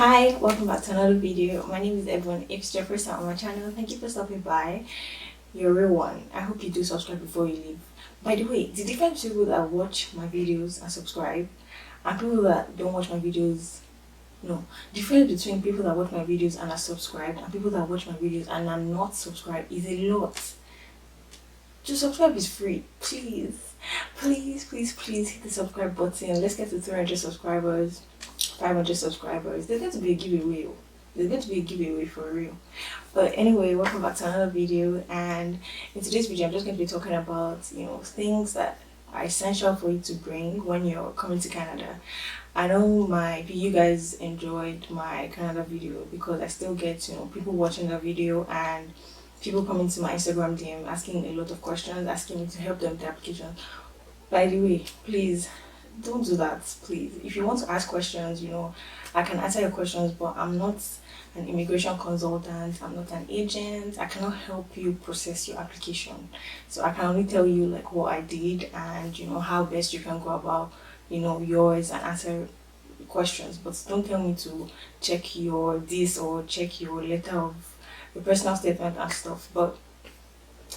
Hi, welcome back to another video. My name is Ebun. If it's your first time on my channel, thank you for stopping by. You're a real one. I hope you do subscribe before you leave. By the way, the difference between people that watch my videos and subscribe and people that don't watch my videos, no. The difference between people that watch my videos and are subscribed and people that watch my videos and are not subscribed is a lot. To subscribe is free. Please hit the subscribe button. Let's get to 300 subscribers, 500 subscribers. There's going to be a giveaway. There's going to be a giveaway for real. But anyway, welcome back to another video. And in today's video, I'm just going to be talking about, things that are essential for you to bring when you're coming to Canada. I know you guys enjoyed my Canada video because I still get, people watching the video and people coming to my Instagram DM asking a lot of questions, asking me to help them with the application. By the way, please don't do that, please. If you want to ask questions, I can answer your questions, but I'm not an immigration consultant, I'm not an agent, I cannot help you process your application. So I can only tell you like what I did and how best you can go about yours and answer questions. But don't tell me to check your this or check your letter of your personal statement and stuff. But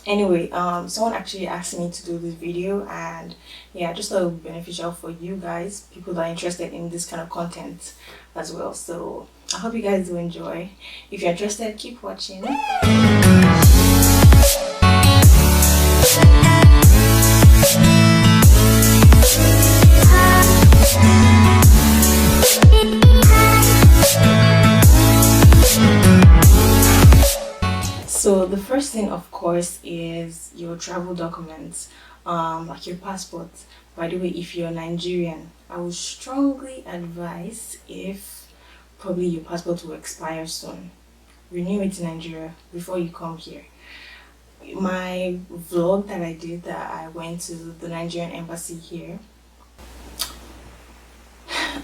anyway, someone actually asked me to do this video, and yeah, I just thought it would be beneficial for you guys, people that are interested in this kind of content as well. So I hope you guys do enjoy. If you're interested, keep watching. So the first thing, of course, is your travel documents, like your passport. By the way, if you're Nigerian, I would strongly advise, if probably your passport will expire soon, renew it in Nigeria before you come here. My vlog that I did, that I went to the Nigerian embassy here,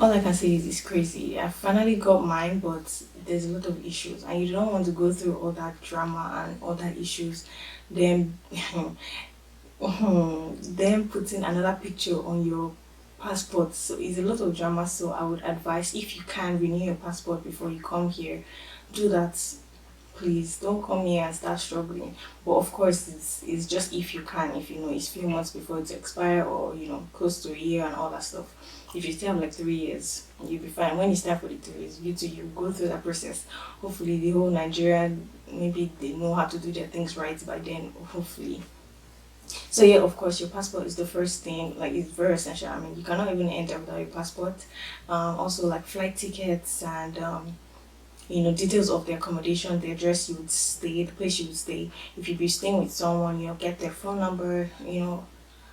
all I can say is it's crazy. I finally got mine, but there's a lot of issues, and you don't want to go through all that drama and all that issues. Then, then putting another picture on your passport. So it's a lot of drama. So I would advise, if you can renew your passport before you come here, do that. Please don't come here and start struggling. But of course, it's just if you can, if it's few months before it expire, or close to a year and all that stuff. If you still have like 3 years, you'll be fine. When you start for the 3 years, you go through that process. Hopefully the whole Nigeria, maybe they know how to do their things right by then, hopefully. So yeah, of course, your passport is the first thing. Like, it's very essential. I mean, you cannot even enter without your passport. Also, like flight tickets and details of the accommodation, the address you would stay, the place you would stay. If you be staying with someone, get their phone number,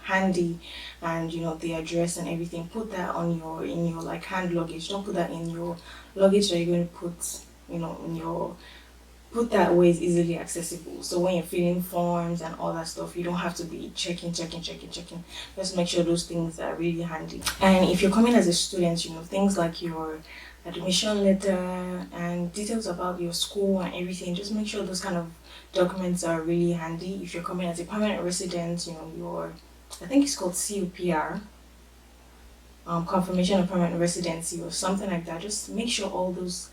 handy, and the address and everything. Put that on in your like hand luggage. Don't put that in your luggage that you're going to put in your, put that where it's easily accessible. So when you're filling forms and all that stuff, you don't have to be checking. Just make sure those things are really handy. And if you're coming as a student, things like your admission letter and details about your school and everything, just make sure those kind of documents are really handy. If you're coming as a permanent resident, your, I think it's called COPR, confirmation of permanent residency or something like that. Just make sure all those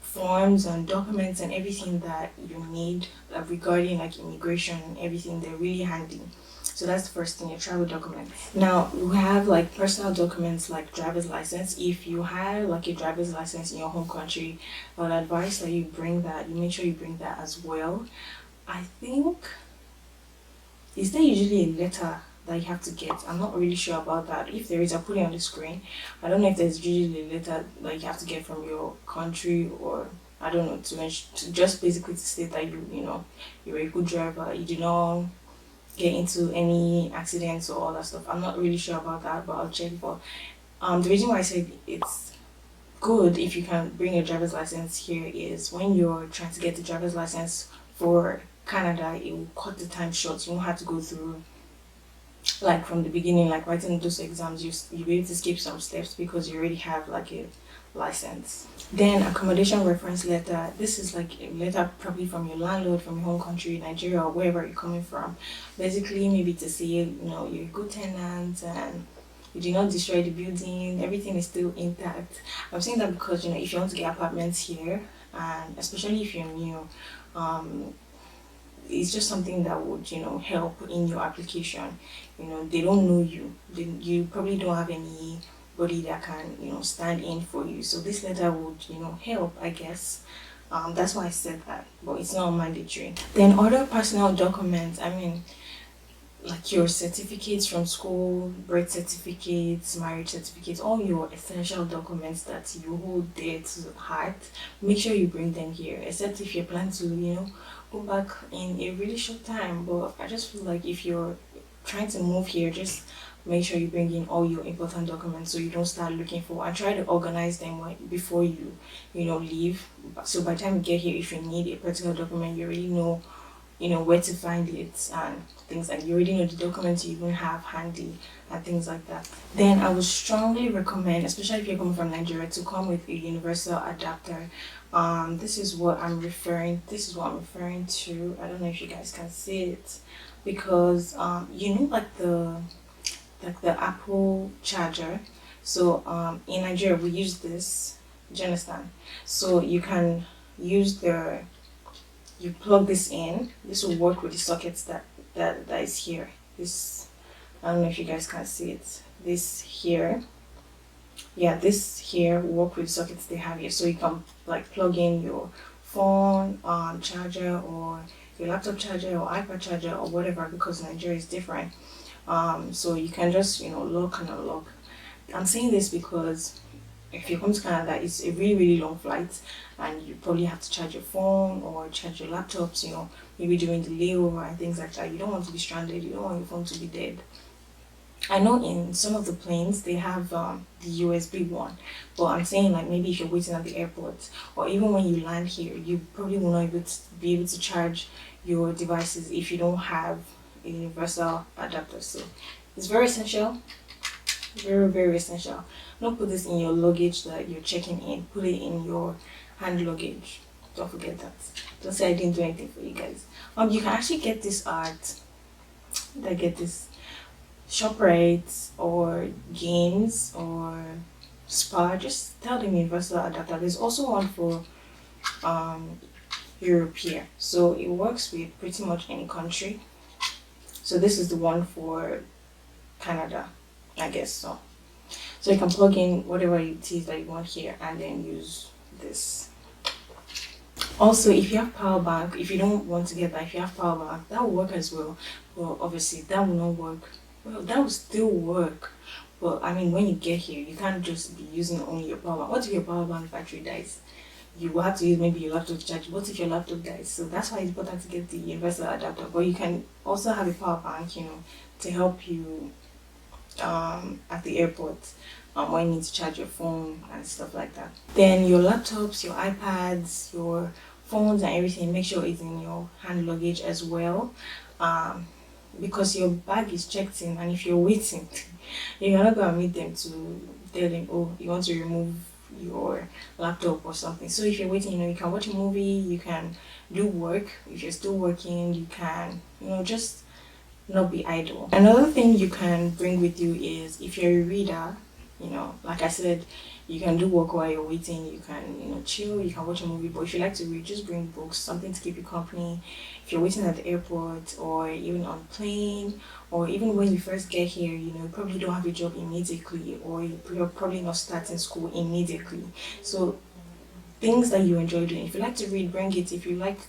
forms and documents and everything that you need regarding like immigration and everything, they're really handy. So that's the first thing, your travel documents. Now, we have like personal documents like driver's license. If you have like a driver's license in your home country, I would advise that you bring that. You make sure you bring that as well. I think, is there usually a letter that you have to get? I'm not really sure about that. If there is, I'll put it on the screen. I don't know if there's usually a letter that you have to get from your country, or I don't know, to just basically to state that you're a good driver, you do not get into any accidents or all that stuff. I'm not really sure about that, but I'll check. But the reason why I said it's good if you can bring your driver's license here is when you're trying to get the driver's license for Canada, it will cut the time short. You won't have to go through like from the beginning, like writing those exams. You'll be able to skip some steps because you already have like a license. Then accommodation reference letter. This is like a letter probably from your landlord, from your home country, Nigeria, or wherever you're coming from. Basically, maybe to say you're a good tenant and you did not destroy the building, everything is still intact. I'm saying that because if you want to get apartments here, and especially if you're new, um, it's just something that would help in your application. They don't know you, you probably don't have anybody that can stand in for you, so this letter would help, I guess. That's why I said that, but it's not mandatory. Then other personal documents, I mean, like your certificates from school, birth certificates, marriage certificates, all your essential documents that you hold dear to heart, make sure you bring them here, except if you plan to go back in a really short time. But I just feel like if you're trying to move here, just make sure you bring in all your important documents so you don't start looking for, and try to organize them before you leave. So by the time you get here, if you need a particular document, you already know where to find it, and things like you already know the documents you even have handy and things like that. Then I would strongly recommend, especially if you're coming from Nigeria, to come with a universal adapter. This is what I'm referring to. I don't know if you guys can see it, because like the Apple charger. So in Nigeria we use this. Do you understand? So you can use you plug this in. This will work with the sockets that is here. This, I don't know if you guys can see it. This here, yeah, this here will work with the sockets they have here. So you can like plug in your phone charger, or your laptop charger, or iPad charger, or whatever, because Nigeria is different. So you can just lock and unlock. I'm saying this because if you come to Canada, it's a really, really long flight, and you probably have to charge your phone or charge your laptops, maybe during the layover and things like that. You don't want to be stranded, you don't want your phone to be dead. I know in some of the planes they have the USB one, but I'm saying like maybe if you're waiting at the airport, or even when you land here, you probably will not be able to charge your devices if you don't have a universal adapter. So it's very essential, very, very essential. Don't put this in your luggage that you're checking in. Put it in your hand luggage. Don't forget that. Don't say I didn't do anything for you guys. You can actually get this at ShopRite or Games or Spa. Just tell them universal adapter. There's also one for Europe here, so it works with pretty much any country. So this is the one for Canada, I guess so. So you can plug in whatever it is that you want here, and then use this. Also, if you have power bank, if you don't want to get that, if you have power bank, that will work as well. Well, obviously that will not work. Well, that will still work. But I mean, when you get here, you can't just be using only your power bank. What if your power bank battery dies? You will have to use maybe your laptop to charge. What if your laptop dies? So that's why it's important to get the universal adapter. But you can also have a power bank, to help you at the airport when you need to charge your phone and stuff like that. Then your laptops, your iPads, your phones and everything, make sure it's in your hand luggage as well, because your bag is checked in, and if you're waiting you're not going to meet them to tell them, oh, you want to remove your laptop or something. So if you're waiting, you can watch a movie, you can do work. If you're still working, you can just not be idle. Another thing you can bring with you is, if you're a reader, like I said, you can do work while you're waiting, you can chill, you can watch a movie. But if you like to read, just bring books, something to keep you company if you're waiting at the airport, or even on plane, or even when you first get here. You probably don't have a job immediately, or you're probably not starting school immediately. So things that you enjoy doing, if you like to read, bring it. If you like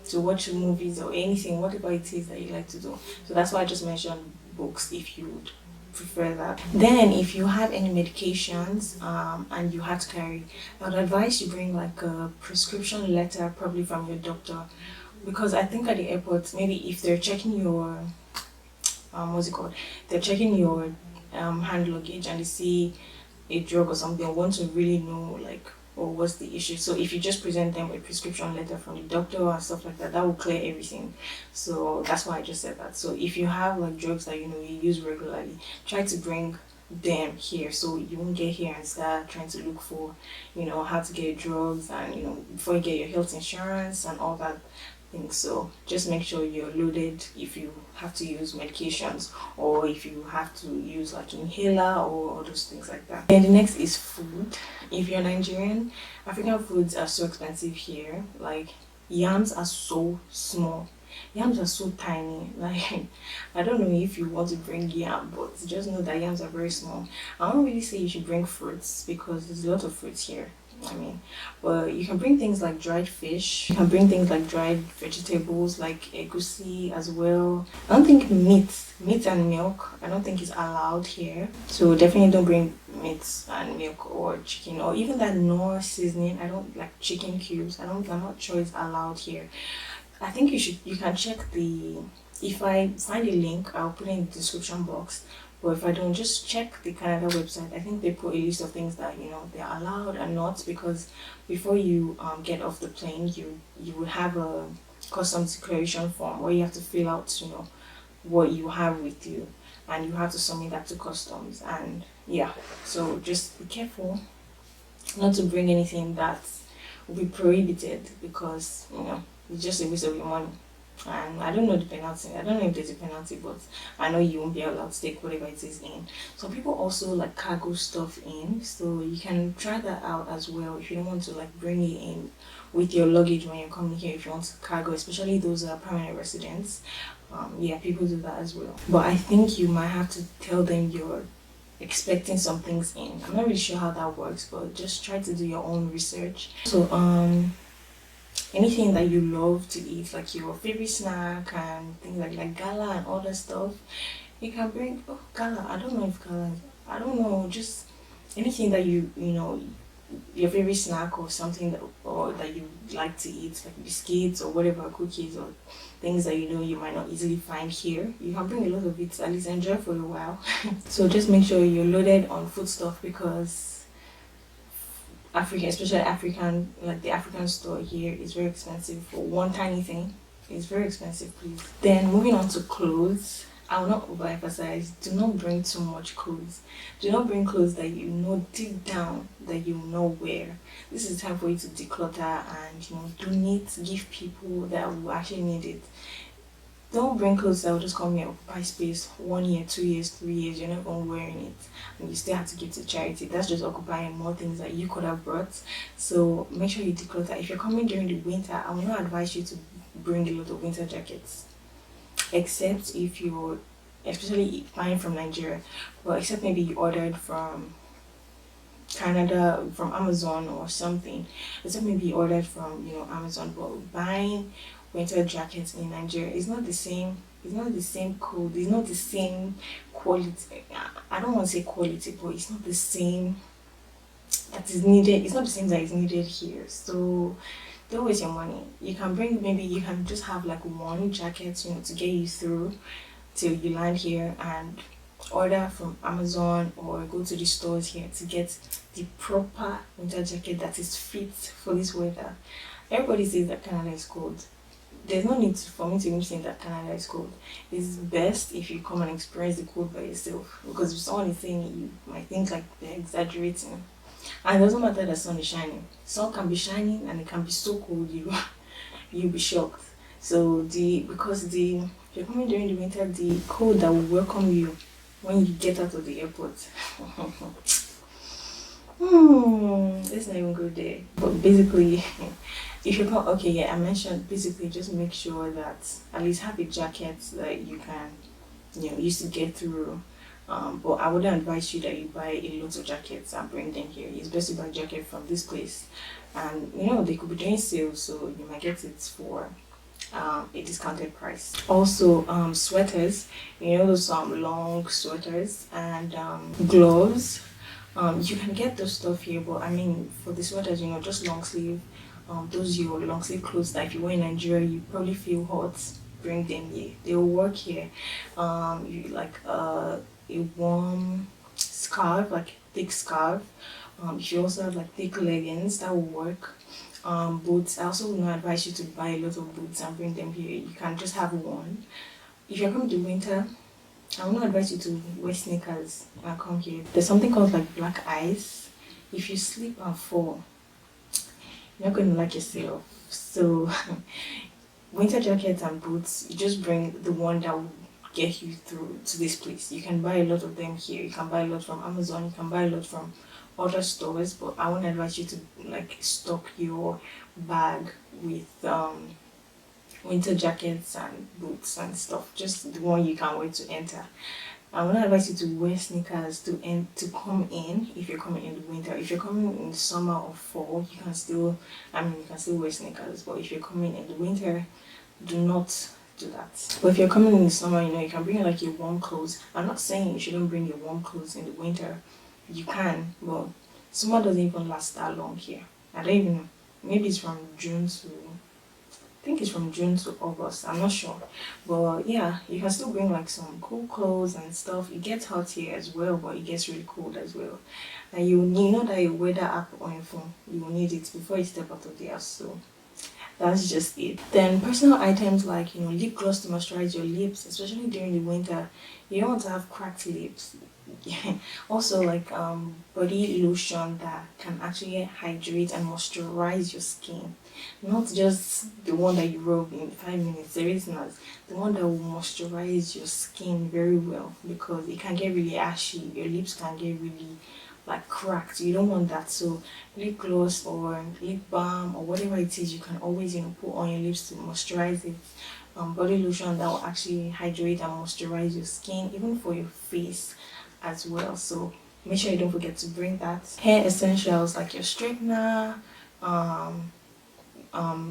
to watch movies or anything, whatever it is that you like to do. So that's why I just mentioned books, if you would prefer that. Then if you have any medications and you have to carry, I would advise you bring like a prescription letter, probably from your doctor, because I think at the airport, maybe if they're checking your what's it called, they're checking your hand luggage, and they see a drug or something, they want to really know like, or what's the issue. So if you just present them a prescription letter from the doctor and stuff like that, that will clear everything. So that's why I just said that. So if you have like drugs that you use regularly, try to bring them here, so you won't get here and start trying to look for how to get drugs, and before you get your health insurance and all that things. So just make sure you're loaded if you have to use medications, or if you have to use like inhaler or all those things like that. And the next is food. If you're Nigerian, African foods are so expensive here. Like yams are so small. Yams are so tiny. Like I don't know if you want to bring yam, but just know that yams are very small. I don't really say you should bring fruits because there's a lot of fruits here. I mean, but you can bring things like dried fish. You can bring things like dried vegetables, like egusi as well. I don't think meat and milk, I don't think is allowed here. So definitely don't bring meat and milk or chicken, or even that Knorr seasoning. I don't like chicken cubes. I'm not sure it's allowed here. I think you can check the, if I find a link, I'll put it in the description box. But if I don't, just check the Canada website. I think they put a list of things that they're allowed and not, because before you get off the plane, you will have a customs declaration form where you have to fill out what you have with you, and you have to submit that to customs. And yeah, so just be careful not to bring anything that will be prohibited, because it's just a waste of your money. And I don't know the penalty. I don't know if there's a penalty, but I know you won't be allowed to take whatever it is in. So people also like cargo stuff in, so you can try that out as well if you don't want to like bring it in with your luggage when you're coming here. If you want to cargo, especially those permanent residents, yeah, people do that as well. But I think you might have to tell them you're expecting some things in. I'm not really sure how that works, but just try to do your own research. So anything that you love to eat, like your favorite snack and things like gala and all that stuff, you can bring. Oh, gala, I don't know if gala, I don't know, just anything that your favorite snack, or something that you like to eat, like biscuits or whatever, cookies or things that you might not easily find here. You can bring a lot of it, at least enjoy for a while. So just make sure you're loaded on food stuff, because Africa, especially African, like the African store here, is very expensive for one tiny thing. It's very expensive, please. Then moving on to clothes, I will not overemphasize. Do not bring too much clothes. Do not bring clothes that you know deep down that you know wear. This is time for you to declutter and donate, give people that will actually need it. Don't bring clothes that will just come here, occupy space 1 year, 2 years, 3 years. You're not even wearing it, and you still have to give to charity. That's just occupying more things that you could have brought. So make sure you declutter. If you're coming during the winter, I will not advise you to bring a lot of winter jackets, except if you're, especially buying from Nigeria, but except maybe you ordered from Canada, from Amazon or something. Except maybe you ordered from Amazon, but buying winter jackets in Nigeria is not the same. It's not the same cold. It's not the same quality. I don't want to say quality, but it's not the same that is needed. It's not the same that is needed here. So don't waste your money. You can bring, maybe you can just have like one jacket, to get you through till you land here, and order from Amazon or go to the stores here to get the proper winter jacket that is fit for this weather. Everybody says that Canada is cold. There's no need for me to even think that Canada is cold. It's best if you come and experience the cold by yourself, because if someone is saying it, you might think like they're exaggerating. And it doesn't matter that the sun is shining. Sun can be shining and it can be so cold you'll be shocked. So if you're coming during the winter, the cold that will welcome you when you get out of the airport. Let's not even go there. But basically, if you're not okay, yeah, I mentioned basically just make sure that at least have a jacket that you can, use to get through. But I wouldn't advise you that you buy a lot of jackets and bring them here. It's best to buy a jacket from this place, and they could be doing sales, so you might get it for a discounted price. Also, sweaters, those long sweaters, and gloves. You can get those stuff here, but I mean for the sweaters, just long sleeve. Those your long sleeve clothes that if you were in Nigeria you probably feel hot, bring them here. They will work here. You like a warm scarf, like thick scarf. If you also have like thick leggings, that will work. Boots, I also would not advise you to buy a lot of boots and bring them here. You can just have one. If you're coming to winter, I would not advise you to wear sneakers and come here. There's something called like black ice. If you slip and fall, you're not going to like yourself. So winter jackets and boots, you just bring the one that will get you through to this place. You can buy a lot of them here. You can buy a lot from Amazon. You can buy a lot from other stores, but I won't advise you to like stock your bag with winter jackets and boots and stuff. Just the one you can wear to enter. I would advise you to wear sneakers to come in if you're coming in the winter. If you're coming in the summer or fall, you can still you can still wear sneakers. But if you're coming in the winter, do not do that. But if you're coming in the summer, you can bring like your warm clothes. I'm not saying you shouldn't bring your warm clothes in the winter. You can, but summer doesn't even last that long here. I don't even know. Maybe it's from June to I think it's from June to August. I'm not sure, but yeah, you can still bring like some cool clothes and stuff. It gets hot here as well, but it gets really cold as well. And you know that your weather app on your phone, you will need it before you step out of the house. So that's just it. Then personal items like lip gloss to moisturize your lips, especially during the winter. You don't want to have cracked lips. Also like body lotion that can actually hydrate and moisturize your skin, not just the one that you rub in 5 minutes. There is not the one that will moisturize your skin very well, because it can get really ashy, your lips can get really like cracked. You don't want that. So lip gloss or lip balm or whatever it is, you can always put on your lips to moisturize it. Body lotion that will actually hydrate and moisturize your skin, even for your face as well. So make sure you don't forget to bring that. Hair essentials like your straightener,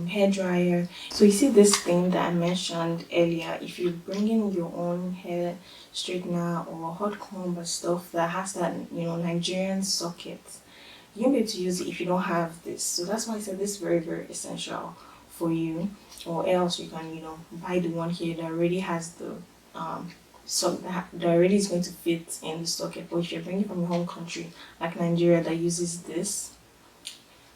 hair dryer. So you see this thing that I mentioned earlier, if you bring in your own hair straightener or hot comb or stuff that has that Nigerian socket, you won't be able to use it if you don't have this. So that's why I said this is very, very essential for you. Or else you can buy the one here that already has the so that already is going to fit in the socket. But if you're bringing from your home country like Nigeria that uses this,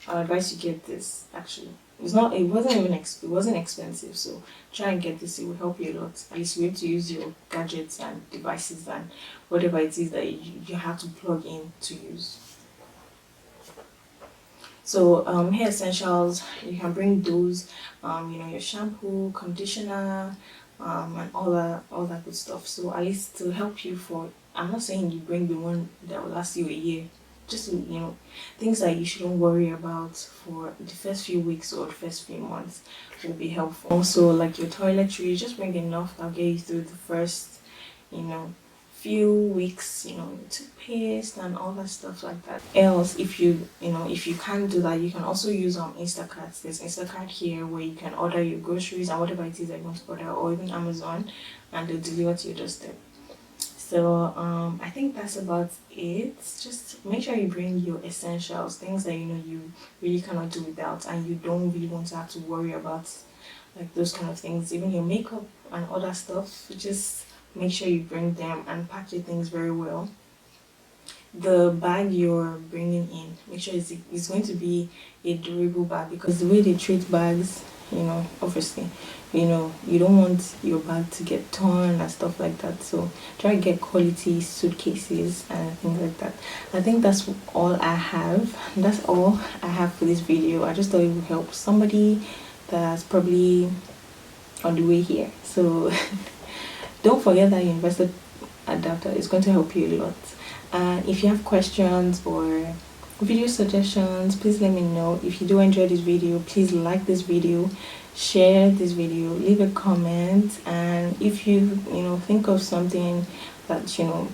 I advise you get this. Actually, it wasn't expensive, so try and get this. It will help you a lot. At least you have to use your gadgets and devices and whatever it is that you have to plug in to use. So hair essentials, you can bring those, your shampoo, conditioner, and all that good stuff. So at least to help you I'm not saying you bring the one that will last you a year. Just things that you shouldn't worry about for the first few weeks or the first few months will be helpful. Also, like your toiletries, just bring enough that'll get you through the first, few weeks, toothpaste and all that stuff like that. Else, if you can't do that, you can also use Instacart. There's Instacart here where you can order your groceries and whatever it is that you want to order, or even Amazon, and they'll deliver to your doorstep. So I think that's about it. Just make sure you bring your essentials, things that you really cannot do without, and you don't really want to have to worry about, like those kind of things. Even your makeup and other stuff, just make sure you bring them and pack your things very well. The bag you're bringing in, make sure it's going to be a durable bag, because the way they treat bags, obviously, you don't want your bag to get torn and stuff like that. So try to get quality suitcases and things like that. I think that's all I have. That's all I have for this video. I just thought it would help somebody that's probably on the way here. So don't forget that your investor adapter is going to help you a lot. And if you have questions or video suggestions, please let me know. If you do enjoy this video, please like this video, share this video, leave a comment, and if you think of something that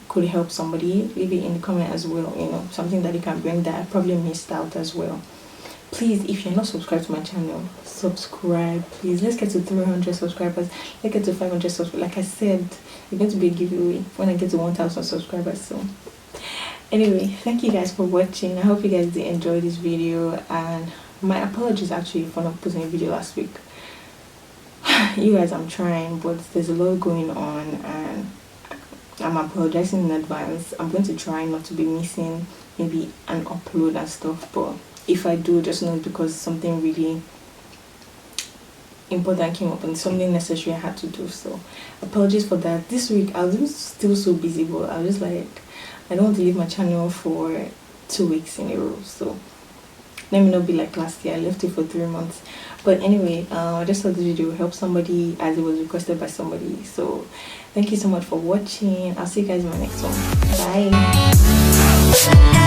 could help somebody, leave it in the comment as well. Something that you can bring that I probably missed out as well. Please, if you're not subscribed to my channel, subscribe, please. Let's get to 300 subscribers. Let's get to 500 subscribers. Like I said, it's going to be a giveaway when I get to 1000 subscribers. So anyway, thank you guys for watching. I hope you guys did enjoy this video, and my apologies actually for not putting a video last week. You guys, I'm trying, but there's a lot going on, and I'm apologizing in advance. I'm going to try not to be missing maybe an upload and stuff, but if I do, just know it's because something really important came up and something necessary I had to do. So apologies for that. This week I was still so busy, but I was like, I don't want to leave my channel for 2 weeks in a row. So let me not be like last year, I left it for 3 months. But anyway, I just thought this video would help somebody as it was requested by somebody. So thank you so much for watching. I'll see you guys in my next one. Bye.